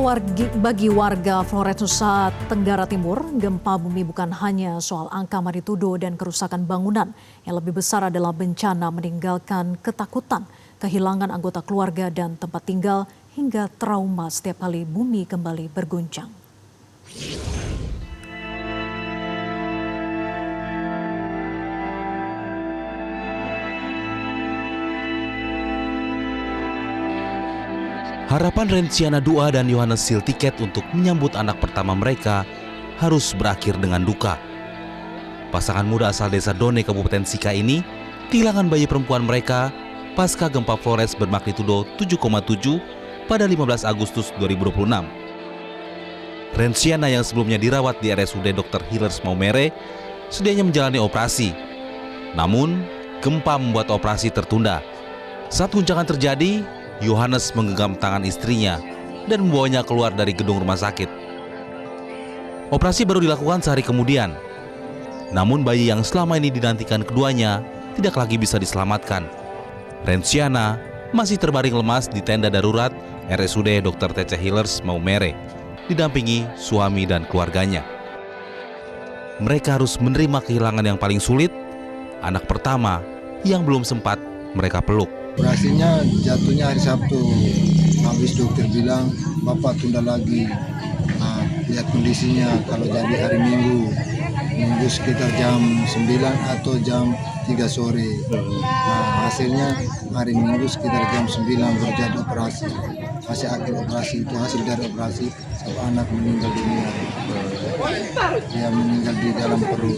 Bagi warga Flores, Nusa Tenggara Timur, gempa bumi bukan hanya soal angka magnitudo dan kerusakan bangunan. Yang lebih besar adalah bencana meninggalkan ketakutan, kehilangan anggota keluarga dan tempat tinggal, hingga trauma setiap kali bumi kembali berguncang. Harapan Renciana Dua dan Yohanes Sil tiket untuk menyambut anak pertama mereka harus berakhir dengan duka. Pasangan muda asal desa Done, Kabupaten Sika ini kehilangan bayi perempuan mereka pasca gempa Flores bermagnitudo 7,7 pada 15 Agustus 2026. Renciana yang sebelumnya dirawat di RSUD Dr. Hillers Maumere sedianya menjalani operasi. Namun, gempa membuat operasi tertunda. Saat guncangan terjadi, Yohanes menggenggam tangan istrinya dan membawanya keluar dari gedung rumah sakit. Operasi baru dilakukan sehari kemudian. Namun bayi yang selama ini dinantikan keduanya tidak lagi bisa diselamatkan. Renciana masih terbaring lemas di tenda darurat RSUD Dr. T.C. Hillers Maumere, didampingi suami dan keluarganya. Mereka harus menerima kehilangan yang paling sulit, anak pertama yang belum sempat mereka peluk. Operasinya jatuhnya hari Sabtu. Habis dokter bilang, Bapak tunda lagi. Nah, lihat kondisinya kalau jadi hari Minggu sekitar jam 9 atau jam 3 sore. Nah, hasilnya hari Minggu sekitar jam 9 berjadi operasi. Hasil akhir operasi itu hasil dari operasi anak meninggal dunia. Dia meninggal di dalam perut.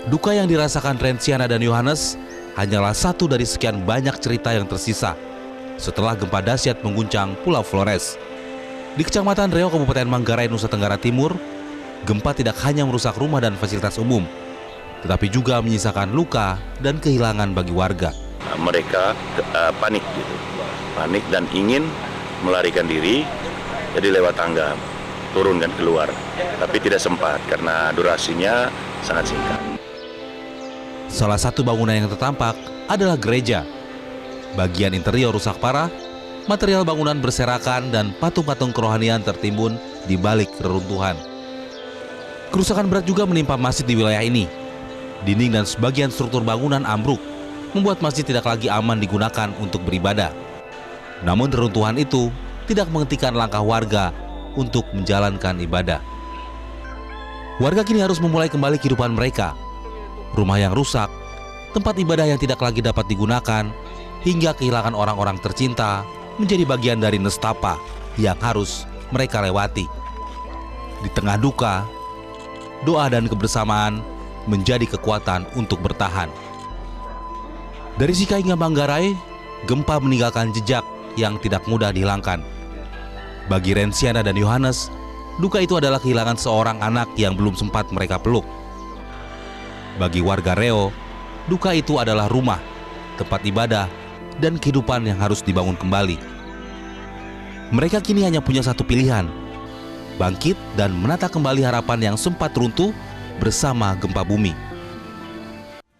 Duka yang dirasakan Renciana dan Yohanes hanyalah satu dari sekian banyak cerita yang tersisa setelah gempa dahsyat mengguncang Pulau Flores. Di Kecamatan Reo, Kabupaten Manggarai, Nusa Tenggara Timur, gempa tidak hanya merusak rumah dan fasilitas umum, tetapi juga menyisakan luka dan kehilangan bagi warga. Mereka panik dan ingin melarikan diri, jadi lewat tangga turun dan keluar, tapi tidak sempat karena durasinya sangat singkat. Salah satu bangunan yang tertampak adalah gereja. Bagian interior rusak parah, material bangunan berserakan dan patung-patung kerohanian tertimbun di balik reruntuhan. Kerusakan berat juga menimpa masjid di wilayah ini. Dinding dan sebagian struktur bangunan ambruk, membuat masjid tidak lagi aman digunakan untuk beribadah. Namun reruntuhan itu tidak menghentikan langkah warga untuk menjalankan ibadah. Warga kini harus memulai kembali kehidupan mereka. Rumah yang rusak, tempat ibadah yang tidak lagi dapat digunakan, hingga kehilangan orang-orang tercinta menjadi bagian dari nestapa yang harus mereka lewati. Di tengah duka, doa dan kebersamaan menjadi kekuatan untuk bertahan. Dari Sika hingga Manggarai, gempa meninggalkan jejak yang tidak mudah dihilangkan. Bagi Renciana dan Yohanes, duka itu adalah kehilangan seorang anak yang belum sempat mereka peluk. Bagi warga Reo, duka itu adalah rumah, tempat ibadah, dan kehidupan yang harus dibangun kembali. Mereka kini hanya punya satu pilihan, bangkit dan menata kembali harapan yang sempat runtuh bersama gempa bumi.